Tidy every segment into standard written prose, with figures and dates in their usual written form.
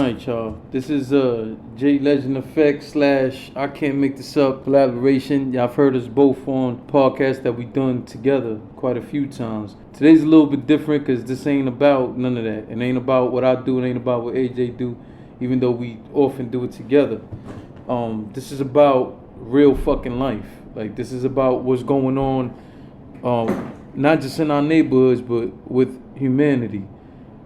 Alright, y'all. This is JLEGEND EFFECT / I Can't Make This Up collaboration. Y'all have heard us both on podcasts that we done together quite a few times. Today's a little bit different because this ain't about none of that. It ain't about what I do. It ain't about what AJ do, even though we often do it together. This is about real fucking life. Like, this is about what's going on, not just in our neighborhoods, but with humanity.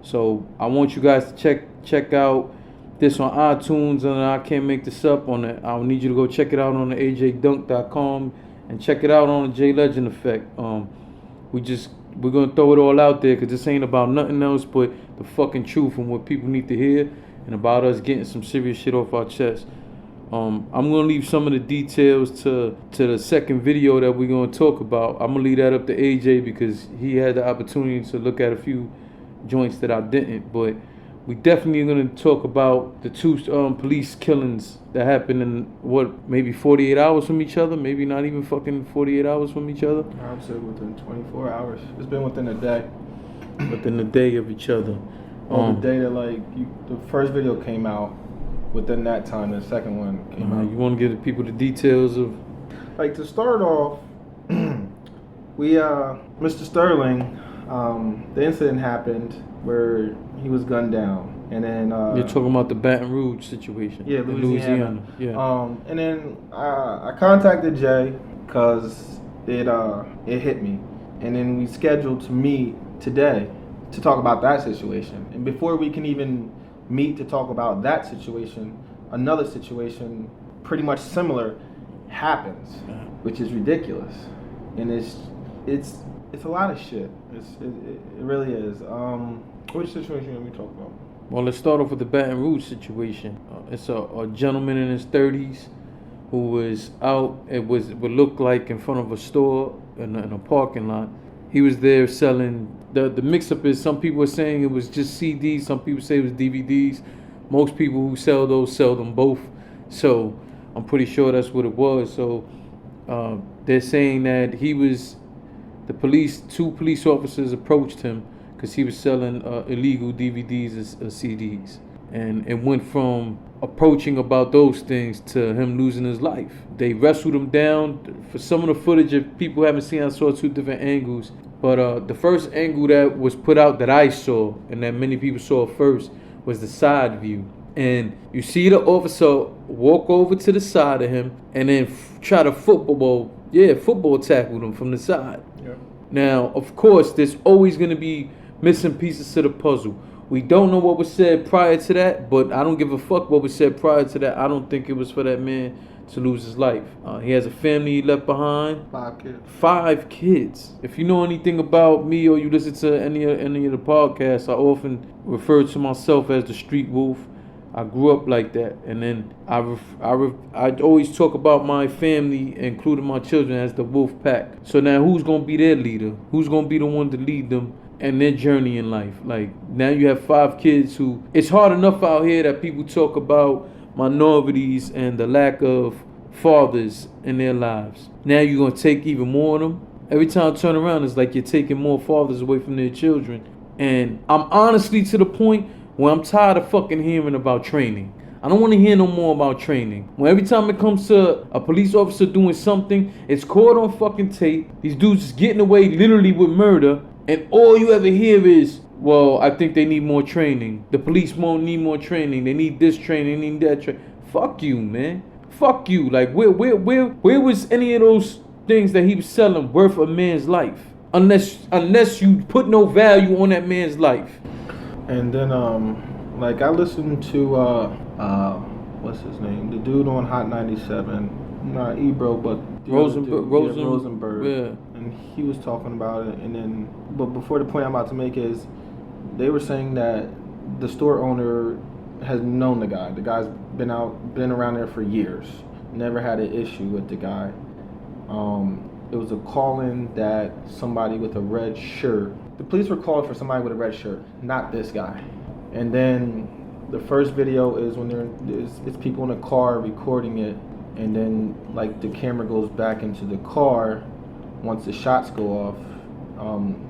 So I want you guys to check out this on iTunes, and I Can't Make This Up on it. I need you to go check it out on the ajdunk.com and check it out on the JLEGEND Effect. We're gonna throw it all out there because this ain't about nothing else but the fucking truth and what people need to hear, and about us getting some serious shit off our chest. I'm gonna leave some of the details to the second video that we're gonna talk about. I'm gonna leave that up to AJ because he had the opportunity to look at a few joints that I didn't, but we definitely going to talk about the two police killings that happened in maybe 48 hours from each other, maybe not even fucking 48 hours from each other. I would say within 24 hours. It's been within a day. Within a day of each other. The day that the first video came out, within that time the second one came out. You want to give the people the details of? Like, to start off, Mr. Sterling. The incident happened where he was gunned down, and then you're talking about the Baton Rouge situation. Yeah, Louisiana. Yeah. And then I contacted Jay because it hit me, and then we scheduled to meet today to talk about that situation. And before we can even meet to talk about that situation, another situation pretty much similar happens, which is ridiculous, and it's a lot of shit. It really is. Which situation are we talking about? Well, let's start off with the Baton Rouge situation. It's a gentleman in his 30s who was out. It would look like in front of a store in a parking lot. He was there selling. The mix-up is some people are saying it was just CDs. Some people say it was DVDs. Most people who sell those sell them both. So I'm pretty sure that's what it was. So they're saying that two police officers approached him because he was selling illegal DVDs and CDs. And it went from approaching about those things to him losing his life. They wrestled him down. For some of the footage, if people haven't seen, I saw two different angles. But the first angle that was put out that I saw, and that many people saw first, was the side view. And you see the officer walk over to the side of him and then try to football tackle him from the side. Yeah. Now, of course, there's always going to be missing pieces to the puzzle. We don't know what was said prior to that, but I don't give a fuck what was said prior to that. I don't think it was for that man to lose his life. He has a family he left behind. 5 kids. 5 kids. If you know anything about me or you listen to any of the podcasts, I often refer to myself as the street wolf. I grew up like that, and then I always talk about my family, including my children, as the wolf pack. So now, who's gonna be their leader? Who's gonna be the one to lead them and their journey in life? Like, now you have 5 kids who. It's hard enough out here that people talk about minorities and the lack of fathers in their lives. Now you're gonna take even more of them. Every time I turn around, it's like you're taking more fathers away from their children. And I'm honestly to the point where I'm tired of fucking hearing about training. I don't want to hear no more about training. When every time it comes to a police officer doing something, it's caught on fucking tape. These dudes is getting away literally with murder. And all you ever hear is, well, I think they need more training. The police won't need more training. They need this training, they need that training. Fuck you, man. Fuck you. Like, where was any of those things that he was selling worth a man's life? Unless you put no value on that man's life. And then, I listened to, what's his name? The dude on Hot 97. Not Ebro, but Rosenberg. Yeah. And he was talking about it. And then, but before the point I'm about to make is, they were saying that the store owner has known the guy. The guy's been around there for years. Never had an issue with the guy. It was a call-in that somebody with a red shirt. The police were called for somebody with a red shirt, not this guy. And then the first video is when it's people in a car recording it, and then the camera goes back into the car once the shots go off,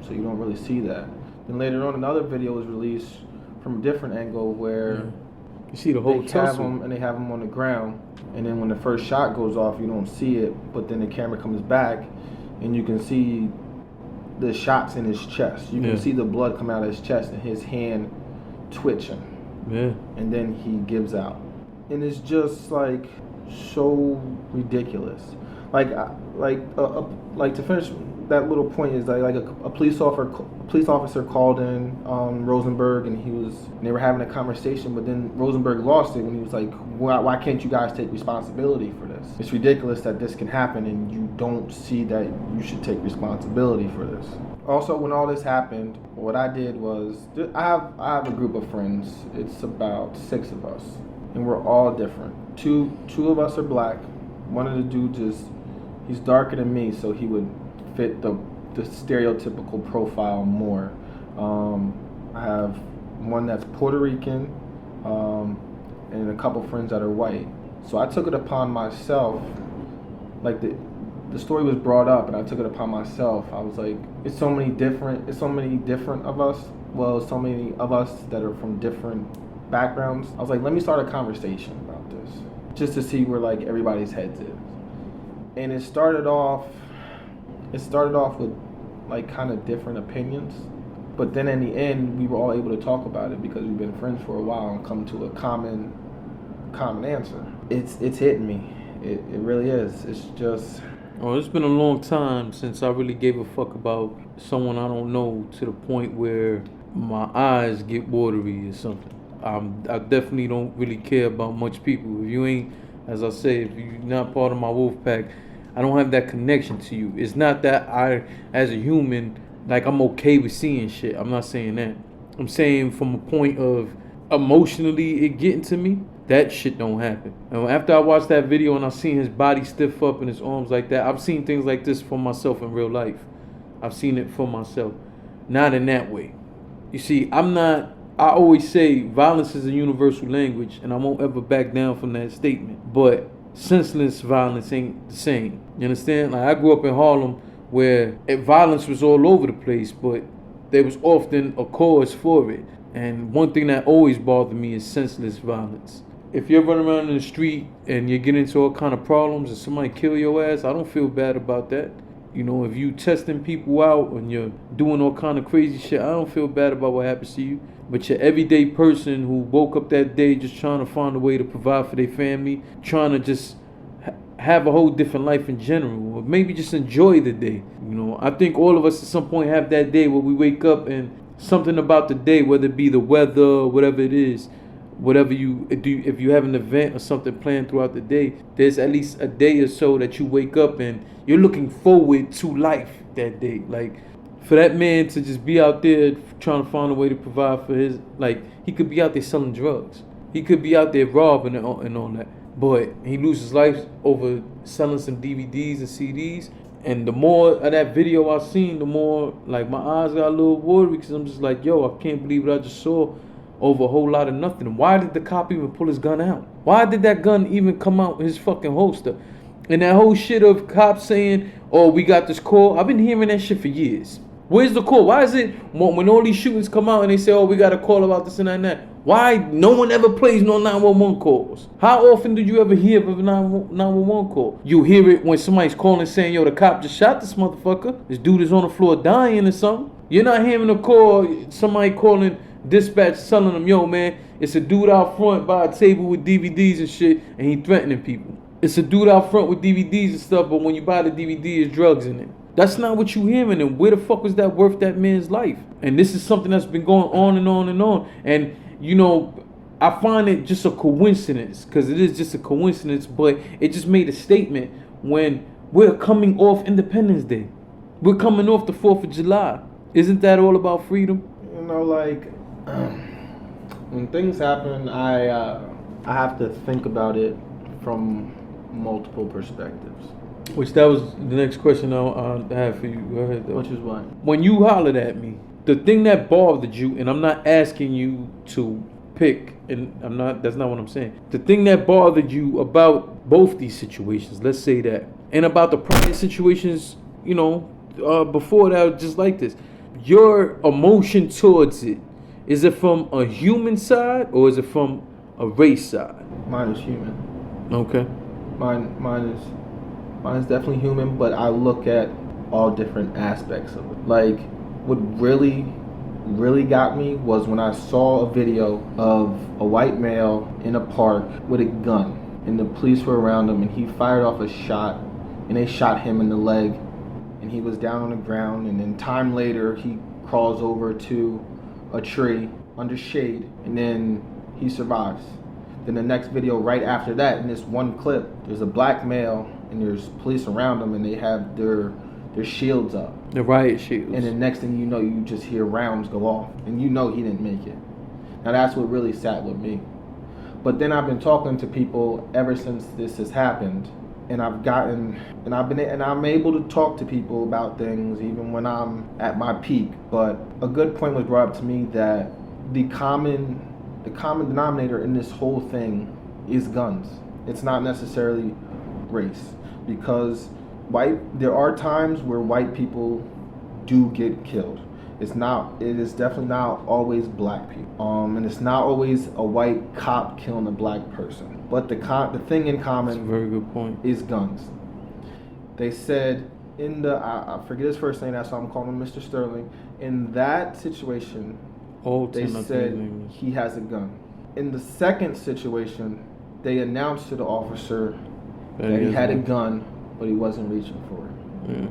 so you don't really see that. Then later on, another video was released from a different angle where You see the whole they tussle. they have him on the ground, and then when the first shot goes off, you don't see it, but then the camera comes back, and you can see the shots in his chest. You can see the blood come out of his chest and his hand twitching. Yeah. And then he gives out, and it's just like so ridiculous. Like to finish that little point is like a police officer called in Rosenberg, and they were having a conversation, but then Rosenberg lost it when he was like, why can't you guys take responsibility for this? It's ridiculous that this can happen and you don't see that you should take responsibility for this. Also, when all this happened, what I did was, I have a group of friends. It's about 6 of us, and we're all different. Two of us are black. One of the dudes he's darker than me, so he would fit the stereotypical profile more. I have one that's Puerto Rican, and a couple friends that are white. So I took it upon myself, like the story was brought up, and I took it upon myself. I was like, it's so many different of us. Well, so many of us that are from different backgrounds. I was like, let me start a conversation about this, just to see where like everybody's heads is. And it started off with like kind of different opinions, but then in the end we were all able to talk about it because we've been friends for a while and come to a common answer. It's hitting me. It really is. It's just, oh, it's been a long time since I really gave a fuck about someone I don't know to the point where my eyes get watery or something. I definitely don't really care about much people. If you ain't, as I say, if you're not part of my wolf pack, I don't have that connection to you. It's not that I, as a human, like I'm okay with seeing shit. I'm not saying that. I'm saying from a point of emotionally it getting to me, that shit don't happen. And after I watched that video and I seen his body stiff up and his arms like that, I've seen things like this for myself in real life. I've seen it for myself. Not in that way. You see, I always say violence is a universal language, and I won't ever back down from that statement. But senseless violence ain't the same. You understand? Like, I grew up in Harlem where violence was all over the place, but there was often a cause for it. And one thing that always bothered me is senseless violence. If you're running around in the street and you get into all kind of problems and somebody kill your ass, I don't feel bad about that. You know, if you testing people out and you're doing all kind of crazy shit, I don't feel bad about what happens to you. But your everyday person who woke up that day just trying to find a way to provide for their family, trying to just have a whole different life in general, or maybe just enjoy the day. You know, I think all of us at some point have that day where we wake up and something about the day, whether it be the weather or whatever it is, whatever you do, if you have an event or something planned throughout the day, there's at least a day or so that you wake up and you're looking forward to life that day. Like, for that man to just be out there trying to find a way to provide for his, like, he could be out there selling drugs, he could be out there robbing and all that, but he loses life over selling some DVDs and CDs. And the more of that video I seen, the more like my eyes got a little watery, because I'm just like, yo, I can't believe what I just saw over a whole lot of nothing. Why did the cop even pull his gun out? Why did that gun even come out his fucking holster? And that whole shit of cops saying, oh, we got this call, I've been hearing that shit for years. Where's the call? Why is it when all these shootings come out and they say, oh, we got a call about this and that and that, why no one ever plays no 911 calls? How often did you ever hear of a 911 call? You hear it when somebody's calling saying, yo, the cop just shot this motherfucker. This dude is on the floor dying or something. You're not hearing a call, somebody calling dispatch telling them, yo, man, it's a dude out front by a table with DVDs and shit, and he threatening people. It's a dude out front with DVDs and stuff, but when you buy the DVD, there's drugs in it. That's not what you hearing, and where the fuck was that worth that man's life? And this is something that's been going on and on and on. And, you know, I find it just a coincidence, because it is just a coincidence, but it just made a statement when we're coming off Independence Day. We're coming off the 4th of July. Isn't that all about freedom? you know, like, when things happen, I have to think about it from multiple perspectives. Which that was the next question I have for you. Go ahead, though. Which is what? When you hollered at me, the thing that bothered you, and I'm not asking you to pick, and that's not what I'm saying. The thing that bothered you about both these situations, let's say that, and about the prior situations, you know, before that, just like this, your emotion towards it, is it from a human side or is it from a race side? Mine is human. Okay. Mine is definitely human, but I look at all different aspects of it. Like, what really got me was when I saw a video of a white male in a park with a gun, and the police were around him, and he fired off a shot, and they shot him in the leg, and he was down on the ground, and then time later he crawls over to a tree under shade, and then he survives. Then the next video right after that, in this one clip, there's a black male and there's police around him, and they have their shields up. The riot shields. And the next thing you know, you just hear rounds go off, and you know he didn't make it. Now that's what really sat with me. But then I've been talking to people ever since this has happened, and I'm able to talk to people about things even when I'm at my peak. But a good point was brought up to me that the common denominator in this whole thing is guns. It's not necessarily race, because there are times where white people do get killed. It is definitely not always black people. And it's not always a white cop killing a black person. But the thing in common, that's a very good point, is guns. They said I forget his first name, that's why I'm calling him Mr. Sterling. In that situation, they said he has a gun. In the second situation, they announced to the officer that he had a gun, but he wasn't reaching for it. Yeah.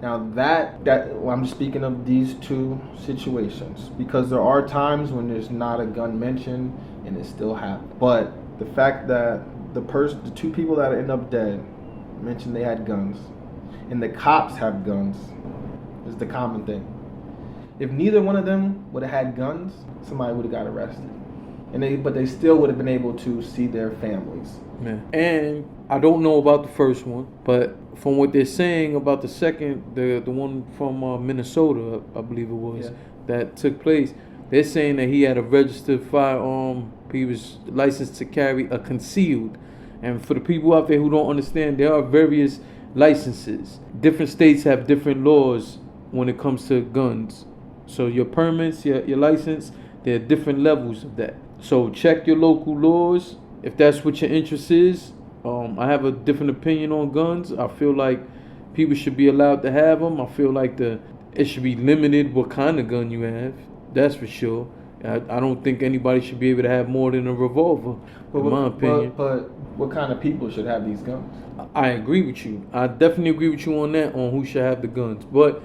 Now I'm just speaking of these two situations, because there are times when there's not a gun mentioned and it still happens. But the fact that the two people that end up dead mentioned they had guns, and the cops have guns, is the common thing. If neither one of them would have had guns, somebody would have got arrested. But they still would have been able to see their families. Yeah. And I don't know about the first one, but from what they're saying about the second, the one from Minnesota, I believe it was, that took place, they're saying that he had a registered firearm. He was licensed to carry a concealed. And for the people out there who don't understand, there are various licenses. Different states have different laws when it comes to guns. So your permits, your license, there are different levels of that. So check your local laws if that's what your interest is. I have a different opinion on guns. I feel like people should be allowed to have them. I feel like it should be limited what kind of gun you have. That's for sure. I don't think anybody should be able to have more than a revolver, in my opinion. But what kind of people should have these guns? I agree with you. I definitely agree with you on that, on who should have the guns. But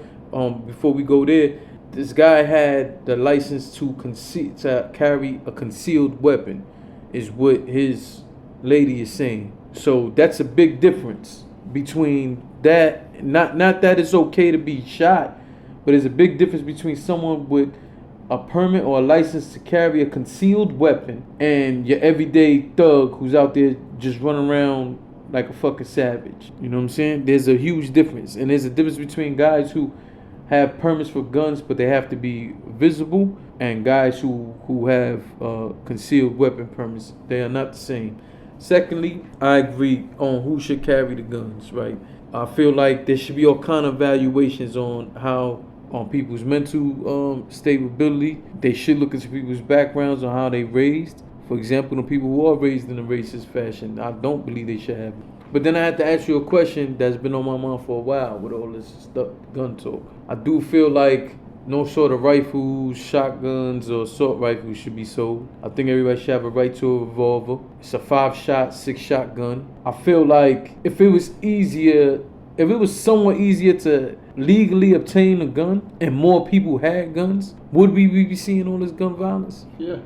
before we go there, this guy had the license to carry a concealed weapon, is what his lady is saying. So that's a big difference between that. Not that it's okay to be shot, but there's a big difference between someone with a permit or a license to carry a concealed weapon and your everyday thug who's out there just running around like a fucking savage. You know what I'm saying? There's a huge difference. And there's a difference between guys who have permits for guns, but they have to be visible, and guys who have concealed weapon permits. They are not the same. Secondly, I agree on who should carry the guns, right? I feel like there should be all kind of evaluations on people's mental stability. They should look into people's backgrounds on how they raised. For example, the people who are raised in a racist fashion, I don't believe they should have. But then I had to ask you a question that's been on my mind for a while with all this stuff, gun talk. I do feel like no sort of rifles, shotguns, or assault rifles should be sold. I think everybody should have a right to a revolver. It's a 5-shot, 6-shot gun. I feel like if it was somewhat easier to legally obtain a gun and more people had guns, would we be seeing all this gun violence? Yeah.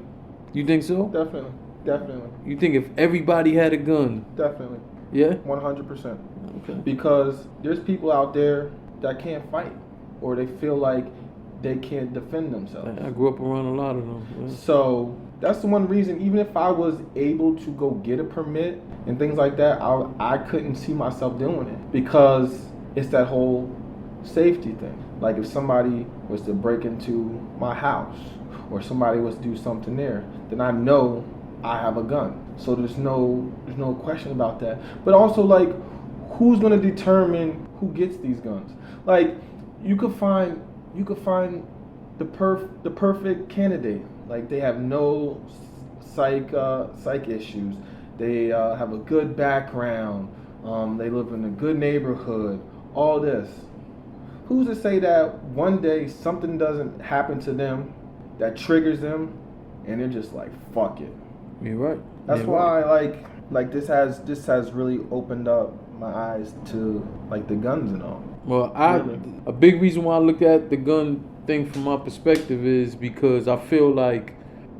You think so? Definitely. You think if everybody had a gun? Definitely. Yeah? 100%. Okay. Because there's people out there that can't fight, or they feel like they can't defend themselves. I grew up around a lot of them. Yeah. So that's the one reason, even if I was able to go get a permit and things like that, I couldn't see myself doing it, because it's that whole safety thing. Like if somebody was to break into my house, or somebody was to do something there, then I know I have a gun. So there's no question about that. But also, like, who's gonna determine who gets these guns? Like, you could find the perfect candidate. Like, they have no psych issues. They have a good background. They live in a good neighborhood. All this. Who's to say that one day something doesn't happen to them that triggers them, and they're just like, fuck it. You're right. That's why like this has really opened up my eyes to like the guns and all. Well, Really. a big reason why I look at the gun thing from my perspective is because I feel like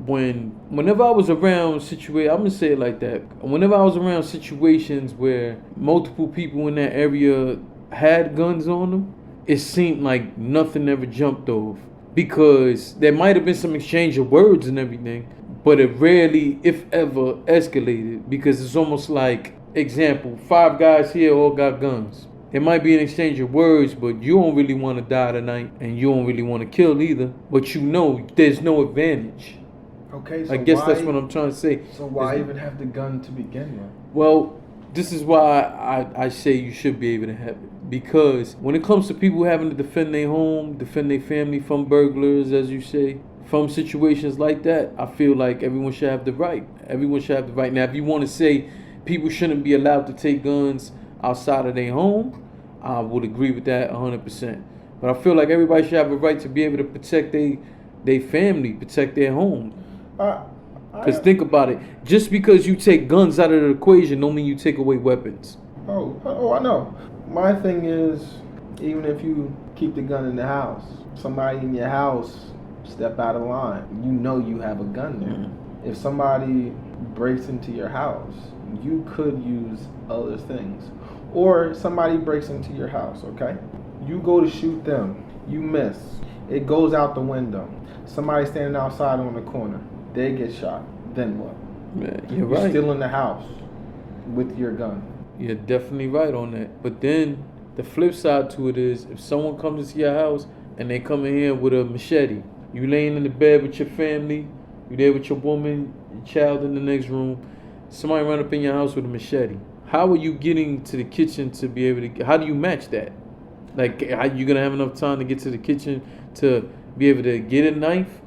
whenever I was around I'm gonna say it like that. Whenever I was around situations where multiple people in that area had guns on them, it seemed like nothing ever jumped off. Because there might have been some exchange of words and everything, but it rarely, if ever, escalated. Because it's almost like, example, 5 guys here all got guns. There might be an exchange of words, but you don't really want to die tonight, and you don't really want to kill either. But you know there's no advantage. Okay, so I guess that's what I'm trying to say. So why even have the gun to begin with? Well, this is why I say you should be able to have it. Because when it comes to people having to defend their home, defend their family from burglars, as you say, from situations like that, I feel like everyone should have the right. Everyone should have the right. Now, if you want to say people shouldn't be allowed to take guns outside of their home, I would agree with that 100%. But I feel like everybody should have a right to be able to protect their family, protect their home. Because think about it. Just because you take guns out of the equation don't mean you take away weapons. Oh, I know. My thing is, even if you keep the gun in the house, somebody in your house step out of line, you know you have a gun there. Mm-hmm. If somebody breaks into your house, you could use other things. Or somebody breaks into your house, okay? You go to shoot them, you miss. It goes out the window. Somebody standing outside on the corner, they get shot. Then what? Man, you're right. Still in the house with your gun. You're definitely right on that. But then the flip side to it is, if someone comes into your house and they come in here with a machete, you laying in the bed with your family, you there with your woman, your child in the next room, somebody run up in your house with a machete. How are you getting to the kitchen to be able to? How do you match that? Like, are you gonna have enough time to get to the kitchen to be able to get a knife?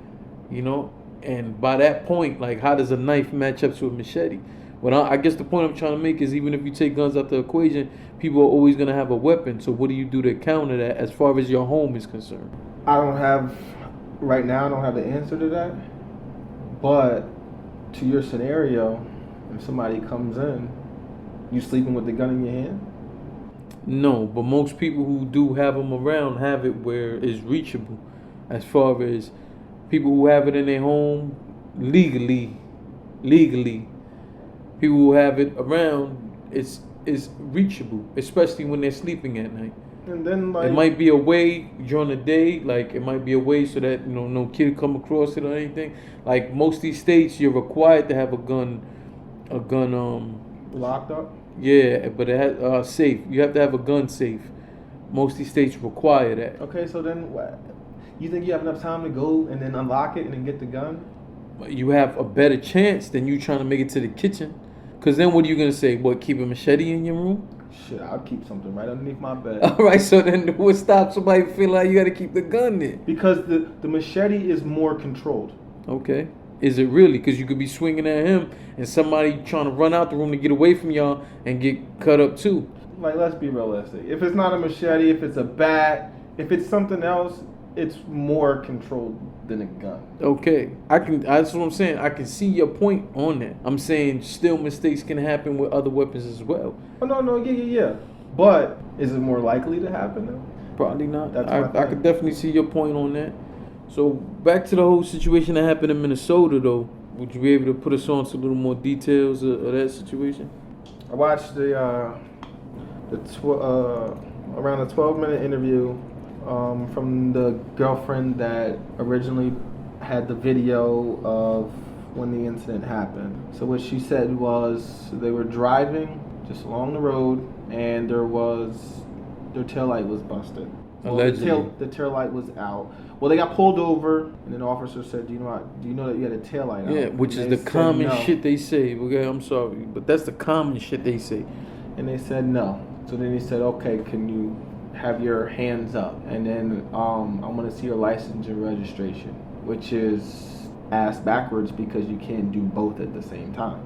You know, and by that point, like, how does a knife match up to a machete? Well, I guess the point I'm trying to make is, even if you take guns out the equation, people are always going to have a weapon. So what do you do to counter that as far as your home is concerned? Right now, I don't have the answer to that. But to your scenario, if somebody comes in, you sleeping with the gun in your hand? No, but most people who do have them around have it where it's reachable. As far as people who have it in their home legally, people who have it around, it's reachable, especially when they're sleeping at night. And then, like, it might be a way during the day, like it might be a way so that no kid come across it or anything. Like most of these states, you're required to have a gun locked up. Yeah, but it has safe. You have to have a gun safe. Most of these states require that. Okay, so then what? You think you have enough time to go and then unlock it and then get the gun? You have a better chance than you trying to make it to the kitchen. Because then what are you going to say? What, keep a machete in your room? Shit, I'll keep something right underneath my bed. All right, so then what stops somebody feeling like you got to keep the gun there? Because the machete is more controlled. Okay. Is it really? Because you could be swinging at him and somebody trying to run out the room to get away from y'all and get cut up too. Like, let's be realistic. If it's not a machete, if it's a bat, if it's something else, it's more controlled than a gun. Okay. That's what I'm saying. I can see your point on that. I'm saying still mistakes can happen with other weapons as well. Oh, no, yeah. But is it more likely to happen though? Probably not. I could definitely see your point on that. So back to the whole situation that happened in Minnesota though. Would you be able to put us on to a little more details of that situation? I watched around a 12-minute interview from the girlfriend that originally had the video of when the incident happened. So what she said was they were driving just along the road and their taillight was busted. Allegedly. The taillight was out. Well, they got pulled over, and then the officer said, "Do you know that you had a taillight out?" Yeah, which is the common shit they say. Okay, I'm sorry, but that's the common shit they say. And they said no. So then he said, "Okay, can you have your hands up?" And then I'm gonna see your license and registration, which is ass backwards because you can't do both at the same time.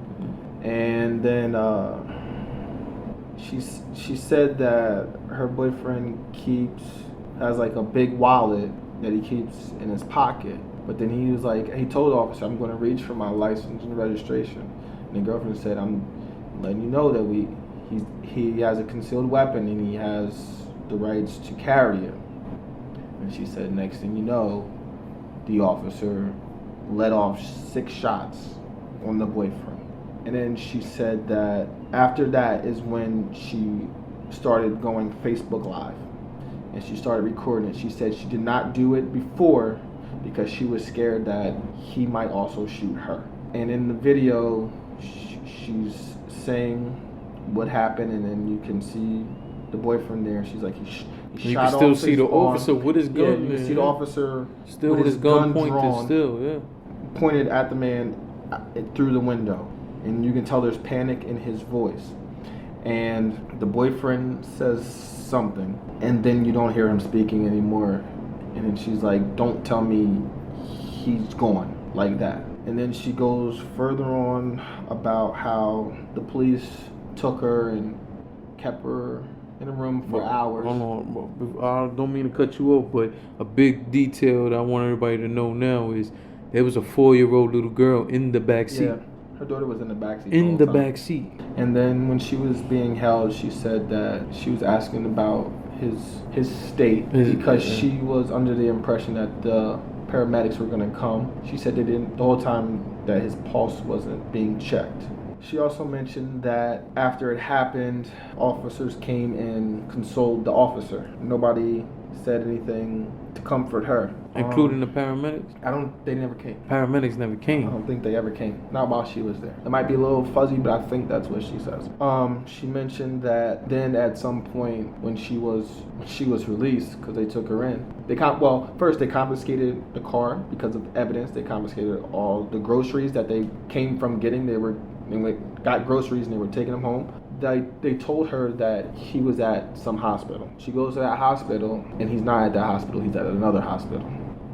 And then she said that her boyfriend has like a big wallet that he keeps in his pocket. But then he was like, he told the officer, I'm going to reach for my license and registration. And the girlfriend said, I'm letting you know that he has a concealed weapon and he has the rights to carry it. And she said, next thing you know, the officer let off 6 shots on the boyfriend. And then she said that after that is when she started going Facebook Live. And she started recording it. She said she did not do it before because she was scared that he might also shoot her. And in the video, she's saying what happened, and then you can see the boyfriend there. She's like, he shot off. You can still see the officer with his gun. Yeah, you can see the officer still with his gun pointed drawn, pointed at the man through the window. And you can tell there's panic in his voice. And the boyfriend says something, and then you don't hear him speaking anymore. And then she's like, don't tell me he's gone, like that. And then she goes further on about how the police took her and kept her in a room for hours. Hold on, I don't mean to cut you off, but a big detail that I want everybody to know now is there was a 4-year-old little girl in the back seat. Yeah, her daughter was in the back seat. In the back seat. And then when she was being held, she said that she was asking about his state because she was under the impression that the paramedics were going to come. She said they didn't the whole time that his pulse wasn't being checked. She also mentioned that after it happened, officers came and consoled the officer. Nobody said anything to comfort her. Including the paramedics? They never came. Paramedics never came. I don't think they ever came. Not while she was there. It might be a little fuzzy, but I think that's what she says. She mentioned that then at some point when she was released, because they took her in, first they confiscated the car because of evidence. They confiscated all the groceries that they came from getting. They got groceries and they were taking them home. They told her that he was at some hospital. She goes to that hospital, and he's not at that hospital. He's at another hospital.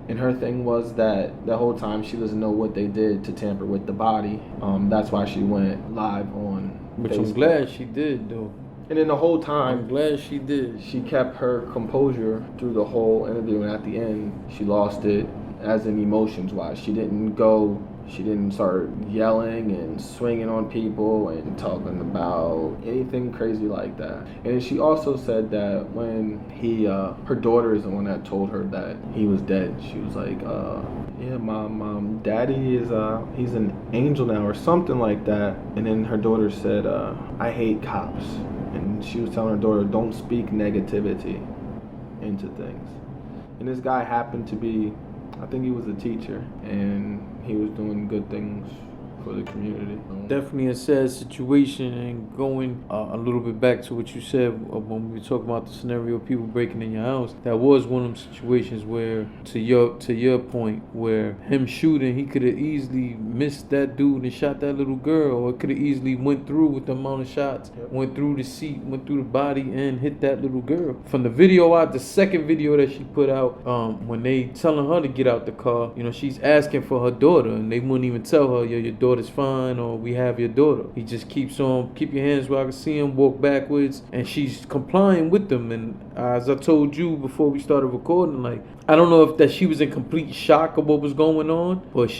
And her thing was that the whole time she doesn't know what they did to tamper with the body. That's why she went live on Which Facebook. I'm glad she did, though. And then the whole time, I'm glad she did. She kept her composure through the whole interview, and at the end, she lost it, as in emotions-wise. She didn't start yelling and swinging on people and talking about anything crazy like that. And she also said that when her daughter is the one that told her that he was dead, she was like, yeah, mom, daddy is, he's an angel now, or something like that. And then her daughter said, I hate cops. And she was telling her daughter, don't speak negativity into things. And this guy happened to be, I think he was a teacher, and he was doing good things for the community. Definitely a sad situation, and going a little bit back to what you said when we were talking about the scenario of people breaking in your house. That was one of them situations where, to your point, where him shooting, he could have easily missed that dude and shot that little girl, or it could have easily went through with the amount of shots, went through the seat, went through the body, and hit that little girl. From the video the second video that she put out, when they telling her to get out the car, she's asking for her daughter, and they wouldn't even tell her, yo, your daughter's fine, or we have your daughter. He just keeps on, keep your hands where I can see him, walk backwards, and she's complying with them. And as I told you before we started recording, like, I don't know if that she was in complete shock of what was going on, but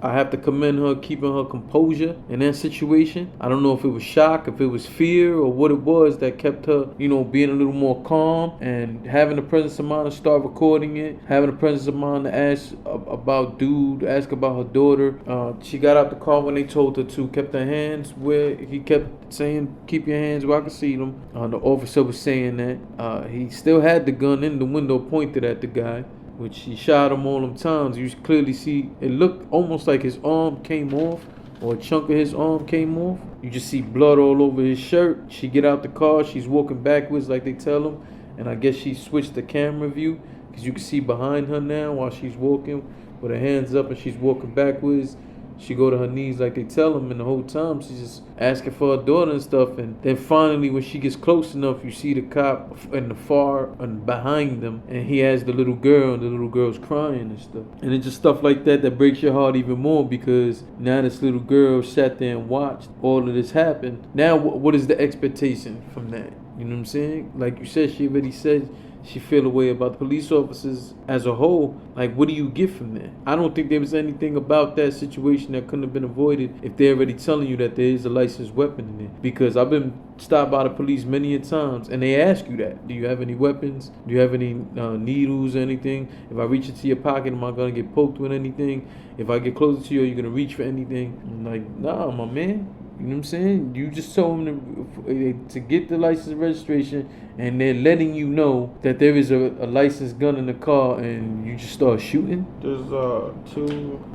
I have to commend her keeping her composure in that situation. I don't know if it was shock, if it was fear, or what it was that kept her, being a little more calm and having the presence of mind to start recording it, having the presence of mind to ask about her daughter. She got out the car when they told her to, kept her hands where he kept saying, keep your hands where I can see them. The officer was saying that he still had the gun in the window pointed at the guy, which he shot him all them times. You clearly see, it looked almost like his arm came off, or a chunk of his arm came off. You just see blood all over his shirt. She get out the car, she's walking backwards like they tell him, and I guess she switched the camera view, because you can see behind her now while she's walking with her hands up and she's walking backwards. She go to her knees like they tell him, and the whole time she's just asking for her daughter and stuff. And then finally, when she gets close enough, you see the cop in the far and behind them, and he has the little girl, and the little girl's crying and stuff. And it's just stuff like that that breaks your heart even more, because now this little girl sat there and watched all of this happen. Now, what is the expectation from that? You know what I'm saying? Like you said, she already said she feel a way about the police officers as a whole. Like, what do you get from that? I don't think there was anything about that situation that couldn't have been avoided if they're already telling you that there is a licensed weapon in there. Because I've been stopped by the police many a times, and they ask you that. Do you have any weapons? Do you have any needles or anything? If I reach into your pocket, am I going to get poked with anything? If I get closer to you, are you going to reach for anything? I'm like, nah, my man. You know what I'm saying? You just told them to get the license and registration, and they're letting you know that there is a licensed gun in the car, and you just start shooting. There's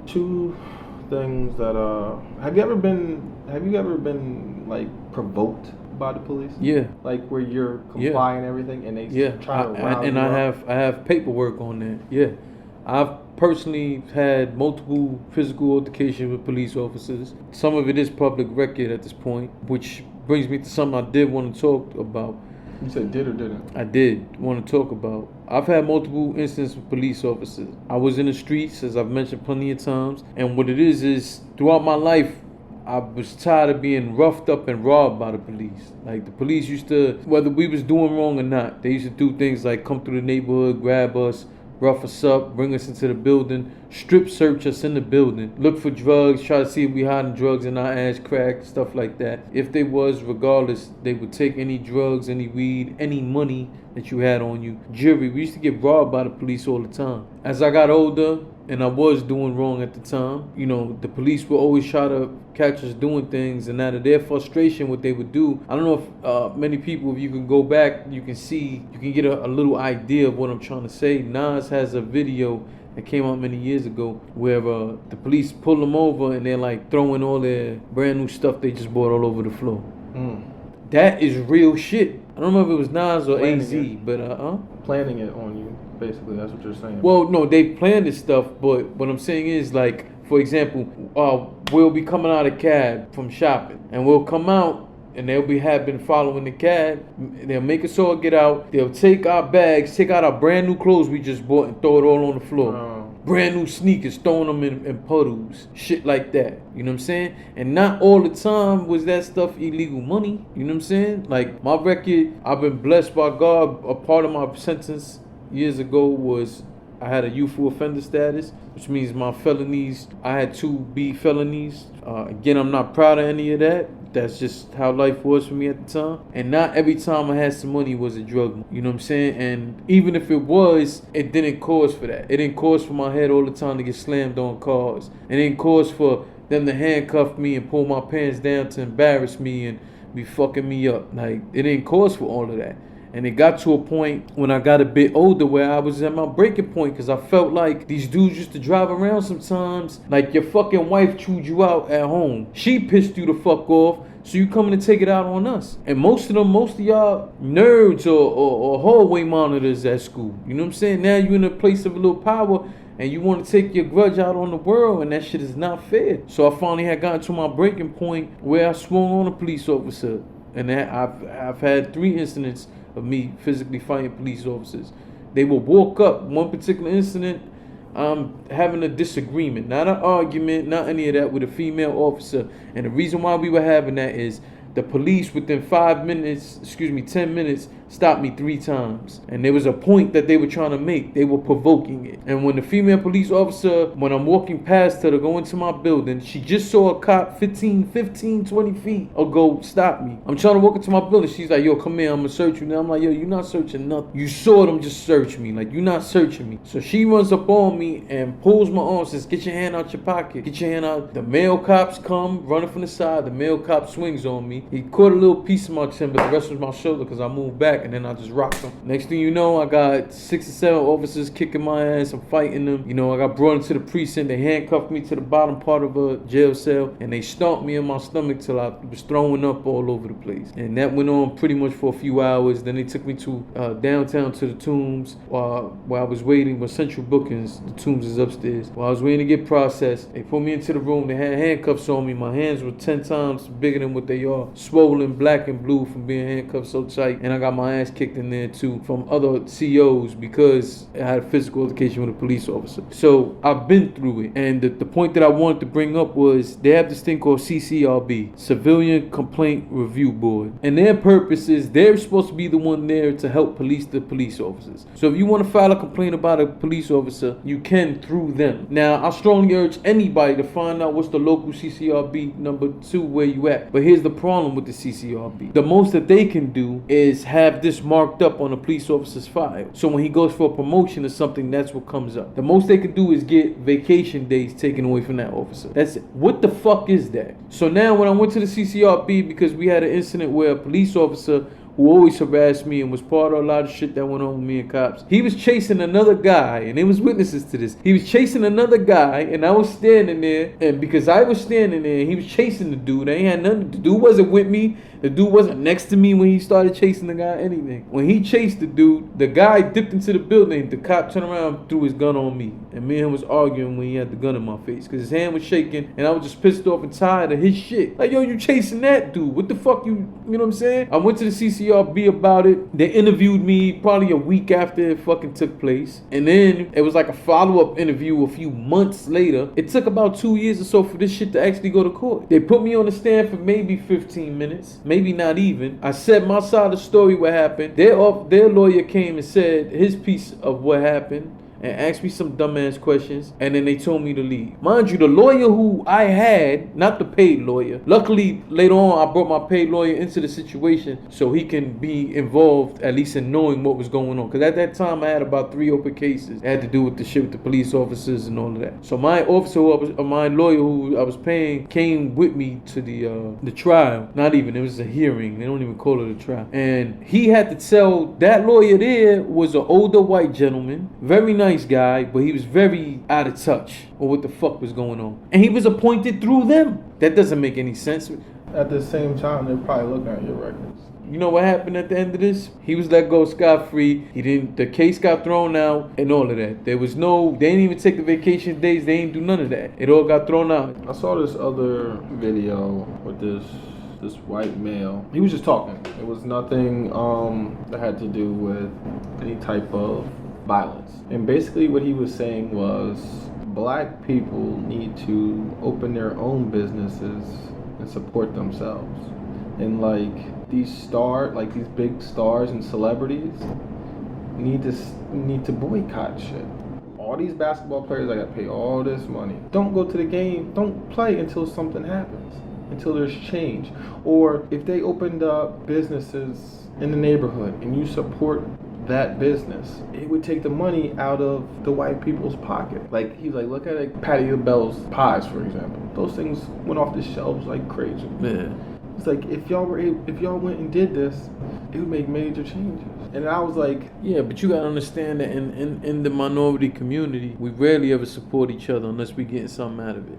two things that have you ever been like provoked by the police? Yeah. Like where you're complying and everything, and they try to round you up? I have paperwork on that. Yeah. I've personally had multiple physical altercations with police officers. Some of it is public record at this point, which brings me to something I did want to talk about. You said did or didn't? I did want to talk about. I've had multiple incidents with police officers. I was in the streets, as I've mentioned plenty of times, and what it is throughout my life, I was tired of being roughed up and robbed by the police. Like, the police used to, whether we was doing wrong or not, they used to do things like come through the neighborhood, grab us, rough us up, bring us into the building, strip search us in the building, look for drugs, try to see if we hiding drugs in our ass crack, stuff like that. If they was, regardless, they would take any drugs, any weed, any money that you had on you. Jewelry. We used to get robbed by the police all the time. As I got older, and I was doing wrong at the time, you know, the police would always try to catch us doing things, and out of their frustration, what they would do, I don't know if many people, if you can go back, you can see, you can get a little idea of what I'm trying to say. Nas has a video that came out many years ago where the police pull them over and they're like throwing all their brand new stuff they just bought all over the floor. That is real shit. I don't know if it was Nas or AZ, but planning it on you, basically. That's what you're saying. Well, no, they planned this stuff, but what I'm saying is, like, for example, we'll be coming out of cab from shopping, and we'll come out, and they'll have been following the cab. They'll make us all get out. They'll take our bags, take out our brand new clothes we just bought, and throw it all on the floor. Brand new sneakers, throwing them in puddles, shit like that. You know what I'm saying? And not all the time was that stuff illegal money. You know what I'm saying? Like, my record, I've been blessed by God. A part of my sentence years ago was I had a youthful offender status, which means my felonies, I had 2 B felonies. Again, I'm not proud of any of that. That's just how life was for me at the time. And not every time I had some money was a drug. You know what I'm saying? And even if it was, it didn't cause for that. It didn't cause for my head all the time to get slammed on cars. It didn't cause for them to handcuff me and pull my pants down to embarrass me and be fucking me up. Like, it didn't cause for all of that. And it got to a point when I got a bit older where I was at my breaking point, because I felt like these dudes used to drive around sometimes like your fucking wife chewed you out at home. She pissed you the fuck off, so you coming to take it out on us. And most of y'all nerds or hallway monitors at school. You know what I'm saying? Now you're in a place of a little power, and you want to take your grudge out on the world, and that shit is not fair. So I finally had gotten to my breaking point where I swung on a police officer. And I've had 3 incidents of me physically fighting police officers. They will walk up. One particular incident, I'm having a disagreement, not an argument, not any of that, with a female officer. And the reason why we were having that is the police within 10 minutes, stopped me 3 times. And there was a point that they were trying to make. They were provoking it. And when the female police officer, when I'm walking past her to go into my building, she just saw a cop 15, 20 feet ago stop me. I'm trying to walk into my building. She's like, yo, come here, I'm gonna search you. Now I'm like, yo, you're not searching nothing. You saw them just search me. Like, you're not searching me. So she runs up on me and pulls my arm, says, get your hand out your pocket. Get your hand out. The male cops come running from the side. The male cop swings on me. He caught a little piece of my chin, but the rest was my shoulder because I moved back. back, and then I just rocked them. Next thing you know, I got 6 or 7 officers kicking my ass. I'm fighting them. You know, I got brought into the precinct. They handcuffed me to the bottom part of a jail cell, and they stomped me in my stomach till I was throwing up all over the place. And that went on pretty much for a few hours. Then they took me to downtown to the Tombs while I was waiting. With Central Bookings, the Tombs is upstairs. While I was waiting to get processed, they put me into the room. They had handcuffs on me. My hands were 10 times bigger than what they are, swollen black and blue from being handcuffed so tight. And I got my ass kicked in there too from other COs because I had a physical altercation with a police officer. So I've been through it. And the point that I wanted to bring up was they have this thing called CCRB, Civilian Complaint Review Board. And their purpose is they're supposed to be the one there to help police the police officers. So if you want to file a complaint about a police officer, you can through them. Now, I strongly urge anybody to find out what's the local CCRB number 2 where you at. But here's the problem with the CCRB. The most that they can do is have this marked up on a police officer's file. So when he goes for a promotion or something, that's what comes up. The most they can do is get vacation days taken away from that officer. That's it. What the fuck is that? So now when I went to the CCRB, because we had an incident where a police officer who always harassed me and was part of a lot of shit that went on with me and cops, he was chasing another guy, and there was witnesses to this. He was chasing another guy, and I was standing there, and because I was standing there, he was chasing the dude. I ain't had nothing. The dude wasn't with me. The dude wasn't next to me when he started chasing the guy, anything. When he chased the dude, the guy dipped into the building. The cop turned around and threw his gun on me. And me and him was arguing when he had the gun in my face because his hand was shaking, and I was just pissed off and tired of his shit. Like, yo, you chasing that dude. What the fuck you know what I'm saying? I went to the CCRB about it. They interviewed me probably a week after it fucking took place. And then it was like a follow-up interview a few months later. It took about 2 years or so for this shit to actually go to court. They put me on the stand for maybe 15 minutes. Maybe not even. I said my side of the story, what happened. Their lawyer came and said his piece of what happened and asked me some dumbass questions, and then they told me to leave. Mind you, the lawyer who I had, not the paid lawyer, luckily later on I brought my paid lawyer into the situation so he can be involved at least in knowing what was going on, because at that time I had about 3 open cases. It had to do with the shit with the police officers and all of that. So my officer, my lawyer who I was paying, came with me to the trial. Not even, it was a hearing. They don't even call it a trial. And he had to tell, that lawyer there was an older white gentleman, very nice guy, but he was very out of touch with what the fuck was going on. And he was appointed through them. That doesn't make any sense. At the same time, they're probably looking at your records. You know what happened at the end of this? He was let go scot-free. The case got thrown out and all of that. They didn't even take the vacation days. They didn't do none of that. It all got thrown out. I saw this other video with this white male. He was just talking. It was nothing that had to do with any type of violence. And basically what he was saying was black people need to open their own businesses and support themselves. And these big stars and celebrities need to boycott shit. All these basketball players, I gotta pay all this money. Don't go to the game. Don't play until something happens. Until there's change. Or if they opened up businesses in the neighborhood and you support that business, it would take the money out of the white people's pocket. He's like, look at Patty LaBelle's pies, for example. Those things went off the shelves like crazy. Yeah. It's like if y'all went and did this, it would make major changes. And I was like, yeah, but you gotta understand that in the minority community, we rarely ever support each other unless we getting something out of it.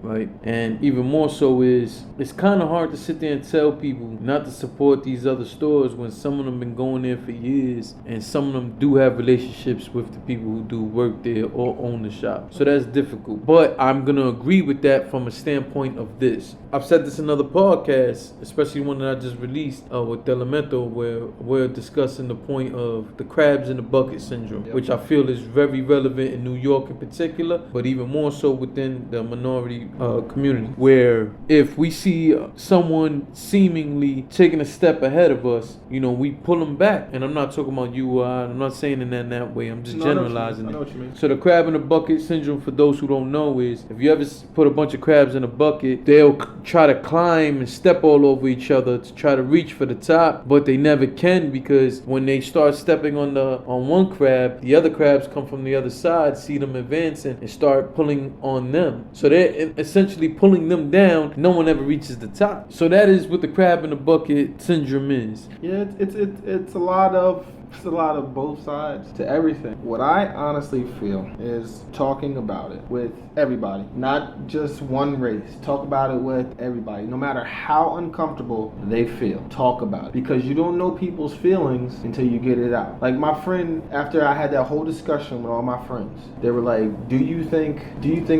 Right? And even more so is, it's kind of hard to sit there and tell people not to support these other stores when some of them been going there for years, and some of them do have relationships with the people who do work there or own the shop. So that's difficult. But I'm gonna agree with that from a standpoint of this. I've said this in other podcasts, especially one that I just released with Elemento, where we're discussing the point of the crabs in the bucket syndrome, which I feel is very relevant in New York in particular, but even more so within the minority community, where if we see someone seemingly taking a step ahead of us, we pull them back. And I'm not talking about you, I'm not saying in that way, I'm just generalizing I know what you mean. So the crab in the bucket syndrome, for those who don't know, is if you ever put a bunch of crabs in a bucket, they'll try to climb and step all over each other to try to reach for the top, but they never can, because when they start stepping on one crab, the other crabs come from the other side, see them advancing, and start pulling on them. So they're essentially pulling them down, no one ever reaches the top. So that is what the crab in the bucket syndrome is. Yeah, it's a lot of both sides to everything. What I honestly feel is talking about it with everybody, not just one race. Talk about it with everybody, no matter how uncomfortable they feel. Talk about it, because you don't know people's feelings until you get it out. Like my friend, after I had that whole discussion with all my friends, they were like, "Do you think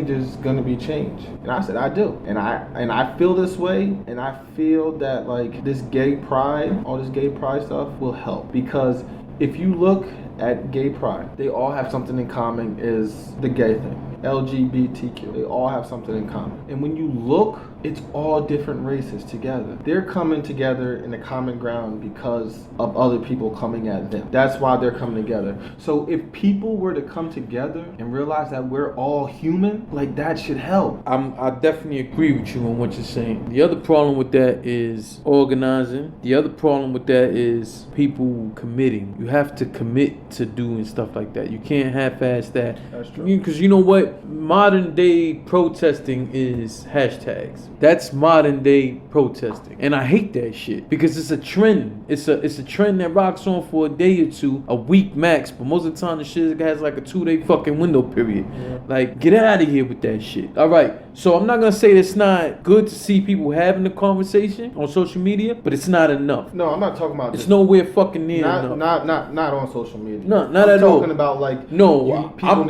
there's gonna be change?" And I said, "I do, and I feel this way, and I feel that like all this gay pride stuff will help, because if you look at gay pride, they all have something in common, is the gay thing. LGBTQ. They all have something in common. And when you look, it's all different races together. They're coming together in a common ground because of other people coming at them. That's why they're coming together. So if people were to come together and realize that we're all human, like that should help. I definitely agree with you on what you're saying. The other problem with that is organizing. The other problem with that is people committing. You have to commit to doing stuff like that. You can't half-ass that. That's true. Because you know what? Modern day protesting is hashtags. That's modern day protesting. And I hate that shit because it's a trend. It's a trend that rocks on for a day or two, a week max, but most of the time the shit has like a 2-day fucking window period. Yeah. Like, get out of here with that shit. All right. So I'm not gonna say it's not good to see people having the conversation on social media, but it's not enough. No, I'm not talking about. It's nowhere fucking near enough. Not on social media. No, not at all. I'm talking about like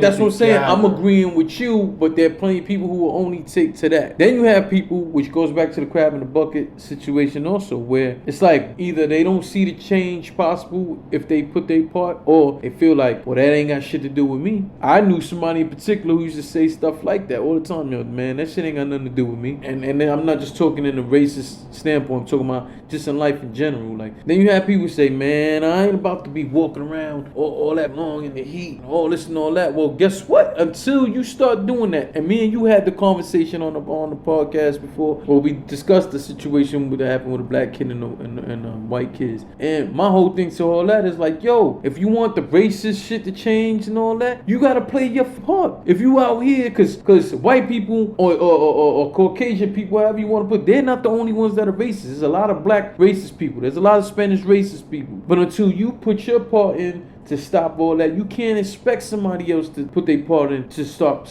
that's what I'm saying. I'm agreeing with you, but there are plenty of people who will only take to that. Then you have people, which goes back to the crab in the bucket situation also, where it's like either they don't see the change possible if they put their part, or they feel like, well, that ain't got shit to do with me. I knew somebody in particular who used to say stuff like that all the time. Yo, man, that shit ain't got nothing to do with me. And then I'm not just talking in a racist standpoint. I'm talking about just in life in general. Like, then you have people say, man, I ain't about to be walking around all that long in the heat and all this and all that. Well, guess what? Until you start doing that, and me and you had the conversation on the podcast before, where we discussed the situation that happened with a black kid and white kids. And my whole thing to all that is like, yo, if you want the racist shit to change and all that, you gotta play your part. If you out here, cause white people or Caucasian people, however you want to put, they're not the only ones that are racist. There's a lot of black racist people. There's a lot of Spanish racist people. But until you put your part in to stop all that, you can't expect somebody else to put their part in to stop.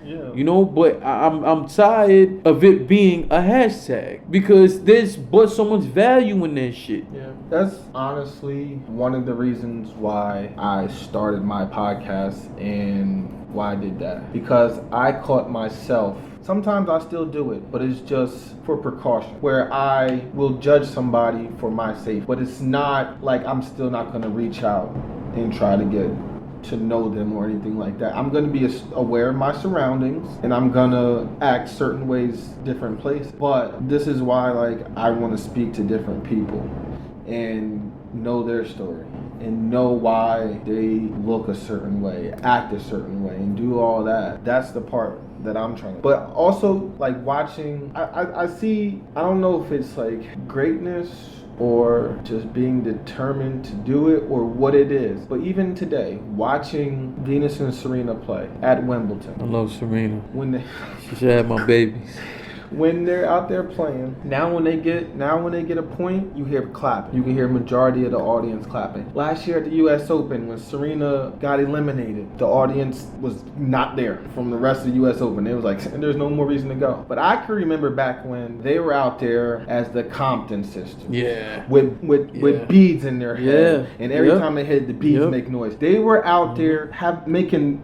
Yeah. You know, but I'm tired of it being a hashtag, because there's but so much value in that shit. Yeah. That's honestly one of the reasons why I started my podcast and why I did that. Because I caught myself. Sometimes I still do it, but it's just for precaution, where I will judge somebody for my safety. But it's not like I'm still not going to reach out and try to get to know them or anything like that. I'm going to be aware of my surroundings, and I'm going to act certain ways, different places. But this is why, like, I want to speak to different people and know their story and know why they look a certain way, act a certain way, and do all that. That's the part that I'm trying to. But also, like, watching, I see, I don't know if it's like greatness or just being determined to do it or what it is. But even today, watching Venus and Serena play at Wimbledon. I love Serena. She should have my babies. When they're out there playing, now when they get a point, you hear clapping. You can hear majority of the audience clapping. Last year at the U.S. Open, when Serena got eliminated, the audience was not there from the rest of the U.S. Open. It was like, there's no more reason to go. But I can remember back when they were out there as the Compton sisters. Yeah. With beads in their head. Yeah. And every time they hit, the beads make noise. They were out there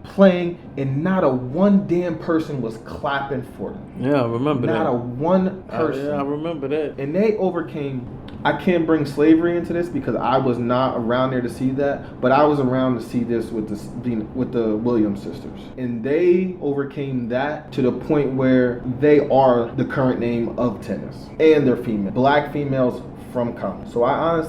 playing, and not a one damn person was clapping for them. Yeah, I remember that. Not a one person. Yeah, I remember that. And they overcame. I can't bring slavery into this because I was not around there to see that, but I was around to see this with the Williams sisters, and they overcame that to the point where they are the current name of tennis, and they're female, black females from Compton. So I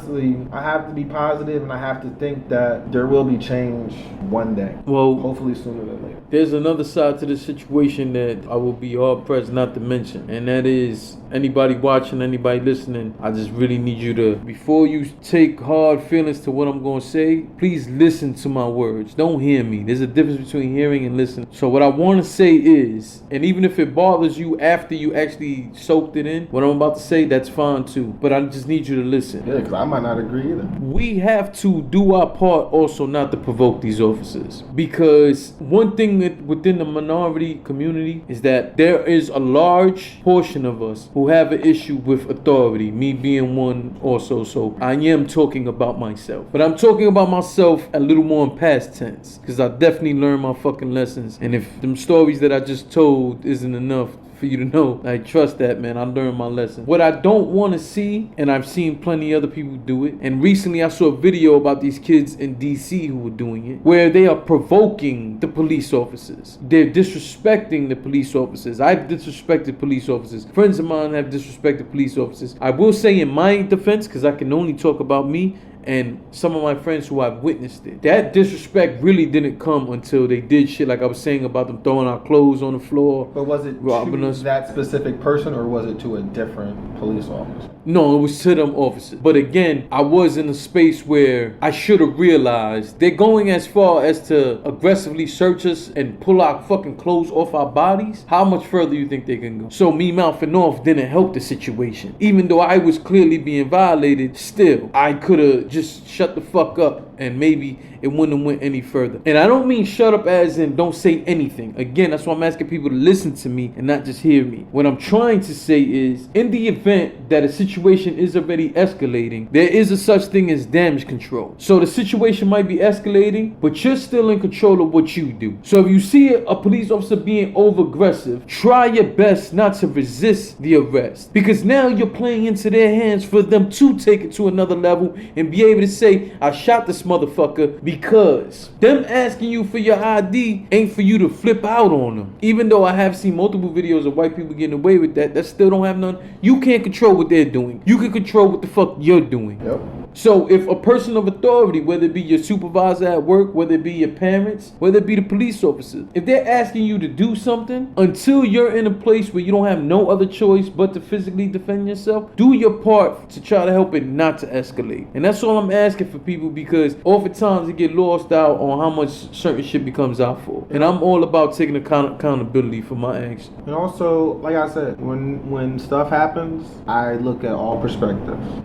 have to be positive, and I have to think that there will be change one day. Well, hopefully sooner than later. There's another side to the situation that I will be hard pressed not to mention, and that is anybody watching, anybody listening, I just really need you to, before you take hard feelings to what I'm going to say, please listen to my words. Don't hear me. There's a difference between hearing and listening. So what I want to say is, and even if it bothers you after you actually soaked it in, what I'm about to say, that's fine too. But I just need you to listen. Yeah, because I might not agree either. We have to do our part also not to provoke these officers. Because one thing that within the minority community is that there is a large portion of us who have an issue with authority, me being one also. So I am talking about myself. But I'm talking about myself a little more in past tense, because I definitely learned my fucking lessons. And if them stories that I just told isn't enough for you to know, I trust that, man. I learned my lesson. What I don't want to see, and I've seen plenty other people do it, and recently I saw a video about these kids in DC who were doing it, where they are provoking the police officers. They're disrespecting the police officers. I've disrespected police officers. Friends of mine have disrespected police officers. I will say in my defense, because I can only talk about me and some of my friends who have witnessed it, that disrespect really didn't come until they did shit like I was saying about them throwing our clothes on the floor. But was it to that specific person, or was it to a different police officer? No, it was to them officers. But again, I was in a space where I should have realized they're going as far as to aggressively search us and pull our fucking clothes off our bodies. How much further do you think they can go? So me mouthing off didn't help the situation. Even though I was clearly being violated, still, I could have just shut the fuck up and maybe it wouldn't have went any further. And I don't mean shut up as in don't say anything. Again, that's why I'm asking people to listen to me and not just hear me. What I'm trying to say is, in the event that a situation is already escalating, there is a such thing as damage control. So the situation might be escalating, but you're still in control of what you do. So if you see a police officer being over aggressive, try your best not to resist the arrest, because now you're playing into their hands for them to take it to another level and be able to say, I shot this motherfucker, because them asking you for your ID ain't for you to flip out on them. Even though I have seen multiple videos of white people getting away with that, that still don't have none. You can't control what they're doing. You can control what the fuck you're doing. Yep. So if a person of authority, whether it be your supervisor at work, whether it be your parents, whether it be the police officers, if they're asking you to do something, until you're in a place where you don't have no other choice but to physically defend yourself, do your part to try to help it not to escalate. And that's all I'm asking for people, because oftentimes it get lost out on how much certain shit becomes out for. And I'm all about taking accountability for my actions. And also, like I said, when stuff happens, I look at all perspectives.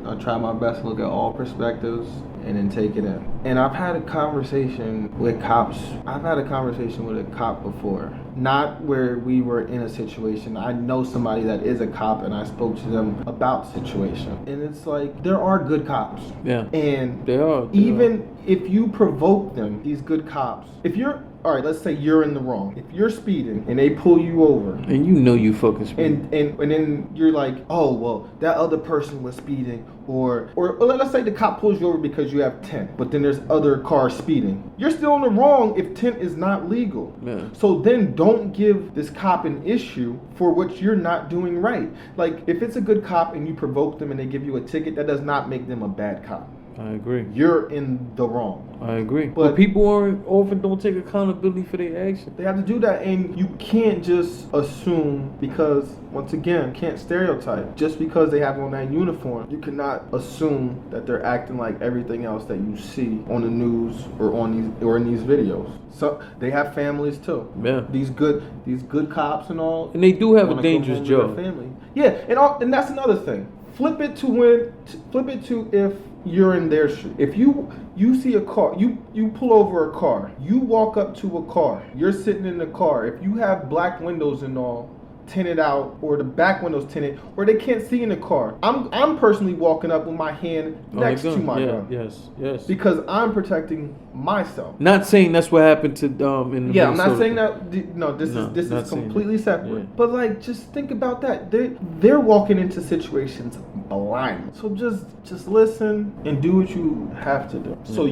I try my best to look at all perspectives and then take it in. And I've had a conversation with cops. I've had a conversation with a cop before. Not where we were in a situation. I know somebody that is a cop and I spoke to them about the situation. And it's like, there are good cops. Yeah. And they are. Even if you provoke them, these good cops, if you're, all right, let's say you're in the wrong. If you're speeding and they pull you over, and you know you fucking speeding, and then you're like, oh well, that other person was speeding, or let's say the cop pulls you over because you have tint, but then there's other cars speeding. You're still in the wrong if tint is not legal. Yeah. So then don't give this cop an issue for what you're not doing right. Like, if it's a good cop and you provoke them and they give you a ticket, that does not make them a bad cop. I agree. You're in the wrong. I agree. But people often don't take accountability for their actions. They have to do that, and you can't just assume, because, once again, can't stereotype. Just because they have on that uniform, you cannot assume that they're acting like everything else that you see on the news or in these videos. So they have families too. Yeah. These good cops and all. And they do have a dangerous job. Family. Yeah, and that's another thing. Flip it to if you're in their shoe. If you see a car, you pull over a car, you walk up to a car, you're sitting in the car. If you have black windows and all tinted out, or the back windows tinted, or they can't see in the car, I'm personally walking up with my hand next to my gun. Yes. Because I'm protecting myself. Not saying that's what happened to in the I'm not saying that. No, this is completely separate. Yeah. But like, just think about that. They're walking into situations blind. So just listen and do what you have to do. So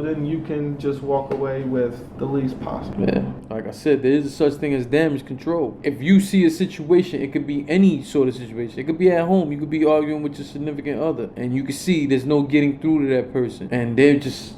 then you can just walk away with the least possible. Yeah. Like I said, there is a such thing as damage control. If you see a situation, it could be any sort of situation. It could be at home. You could be arguing with your significant other, and you can see there's no getting through to that person, and they're just,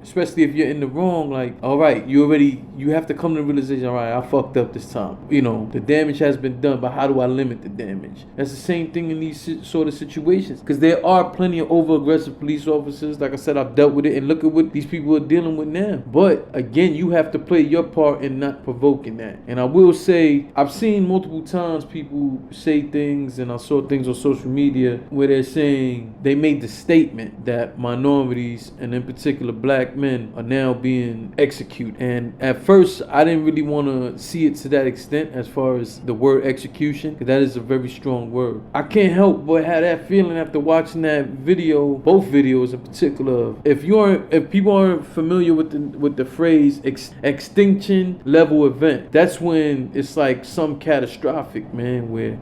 especially if you're in the wrong. Like, all right, you have to come to the realization, all right, I fucked up this time. You know, the damage has been done, but how do I limit the damage? That's the same thing in these sort of situations, because there are plenty of over-aggressive police officers. Like I said, I've dealt with it, and look at what these people are dealing with now. But again, you have to play your part in not provoking that. And I will say, I've seen multiple times people say things, and I saw things on social media where they're saying, they made the statement that minorities, and in particular black men, are now being executed. And at first, I didn't really want to see it to that extent as far as the word execution, because that is a very strong word. I can't help but have that feeling after watching that video, both videos in particular. If people aren't familiar with the phrase extinction level event, that's when it's like some catastrophic, man, where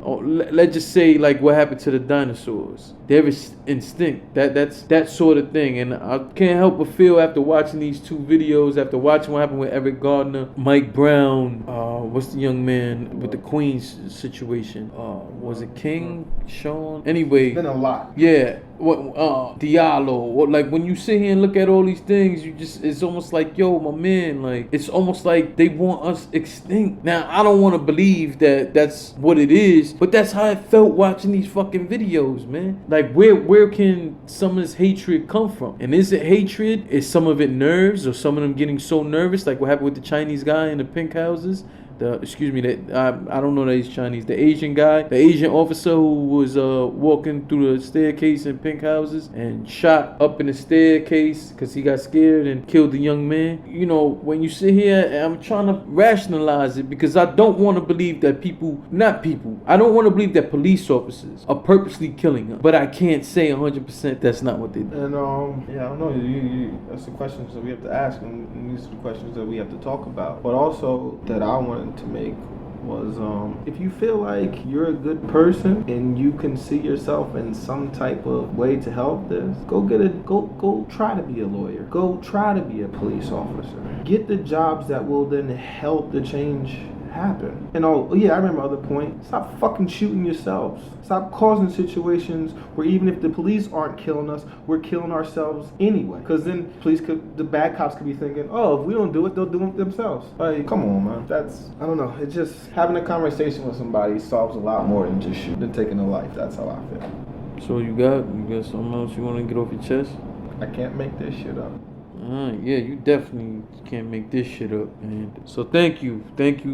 let's just say like what happened to the dinosaurs. There is instinct. That's that sort of thing. And I can't help but feel after watching these two videos, after watching what happened with Eric Gardner, Mike Brown, what's the young man with the Queens situation? Was it King? Sean? Anyway. It's been a lot. Yeah. Diallo. Like when you sit here and look at all these things, it's almost like, yo, my man, like it's almost like they want us extinct. Now, I don't want to believe that that's what it is, but that's how I felt watching these fucking videos, man. Like where can some of this hatred come from? And is it hatred? Is some of it nerves, or some of them getting so nervous, like what happened with the Chinese guy in the pink houses? I don't know that he's Chinese. The Asian guy, the Asian officer who was walking through the staircase in pink houses and shot up in the staircase because he got scared and killed the young man. You know, when you sit here, I'm trying to rationalize it because I don't want to believe that I don't want to believe that police officers are purposely killing them. But I can't say 100% that's not what they do. And I don't know. That's the questions that we have to ask, and these are the questions that we have to talk about. But also that I wanted to make was if you feel like you're a good person and you can see yourself in some type of way to help this, go try to be a lawyer. Go try to be a police officer. Get the jobs that will then help the change happen. And I remember other point. Stop fucking shooting yourselves. Stop causing situations where even if the police aren't killing us, we're killing ourselves anyway. Because then the bad cops could be thinking, oh, if we don't do it, they'll do it themselves. Like, come on, man. I don't know. It's just having a conversation with somebody solves a lot more than just shooting and taking a life. That's how I feel. So you got something else you want to get off your chest? I can't make this shit up. Yeah, you definitely can't make this shit up, man. So thank you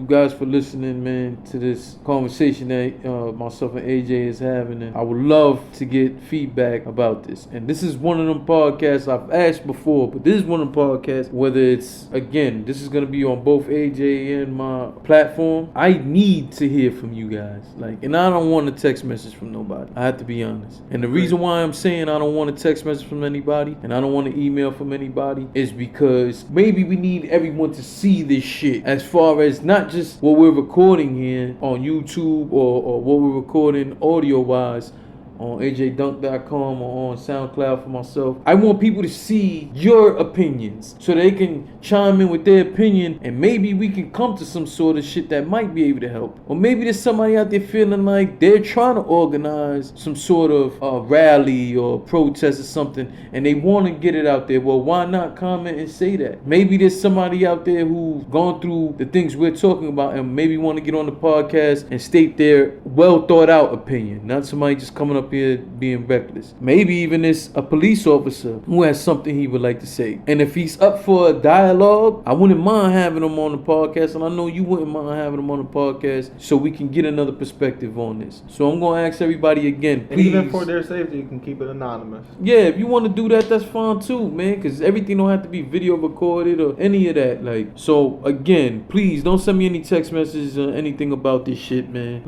guys for listening, man, to this conversation that myself and AJ is having. And I would love to get feedback about this. And this is one of them podcasts I've asked before, but this is one of them podcasts, whether it's, again, this is going to be on both AJ and my platform. I need to hear from you guys. And I don't want a text message from nobody. I have to be honest. And the reason why I'm saying I don't want a text message from anybody and I don't want an email from anybody is because maybe we need everyone to see this shit, as far as not just what we're recording here on YouTube or what we're recording audio wise on ajdunk.com or on SoundCloud for myself. I want people to see your opinions so they can chime in with their opinion, and maybe we can come to some sort of shit that might be able to help. Or maybe there's somebody out there feeling like they're trying to organize some sort of rally or protest or something, and they want to get it out there. Well, why not comment and say that? Maybe there's somebody out there who's gone through the things we're talking about and maybe want to get on the podcast and state their well thought out opinion, not somebody just coming up here being reckless. Maybe even it's a police officer who has something he would like to say. And if he's up for a dialogue, I wouldn't mind having him on the podcast, and I know you wouldn't mind having him on the podcast, so we can get another perspective on this. So I'm going to ask everybody again, please. And even for their safety, you can keep it anonymous. Yeah, if you want to do that, that's fine too, man, because everything don't have to be video recorded or any of that. So again, please don't send me any text messages or anything about this shit, man.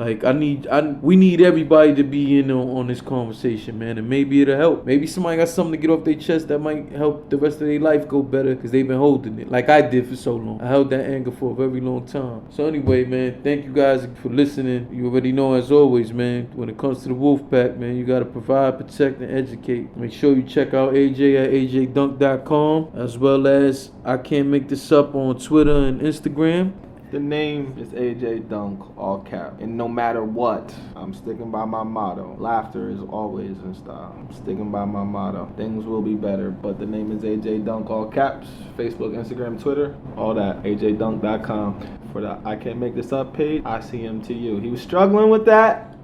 We need everybody to be in on this conversation, man, and maybe it'll help. Maybe somebody got something to get off their chest that might help the rest of their life go better, because they've been holding it like I did for so long. I held that anger for a very long time. So anyway, man, thank you guys for listening. You already know, as always, man, when it comes to the wolf pack, man, you gotta provide, protect, and educate. Make sure you check out AJ at ajdunk.com, as well as I Can't Make This Up on Twitter and Instagram. The name is AJ Dunk, all cap. And no matter what, I'm sticking by my motto. Laughter is always in style. I'm sticking by my motto. Things will be better, but the name is AJ Dunk, all caps. Facebook, Instagram, Twitter, all that. AJDunk.com. For the I Can't Make This Up page, I see him to you. He was struggling with that.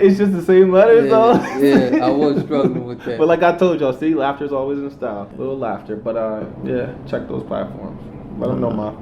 It's just the same letters, though. Yeah, I was struggling with that. But like I told y'all, see, laughter is always in style. Little laughter. But yeah, check those platforms. Let them know, Ma.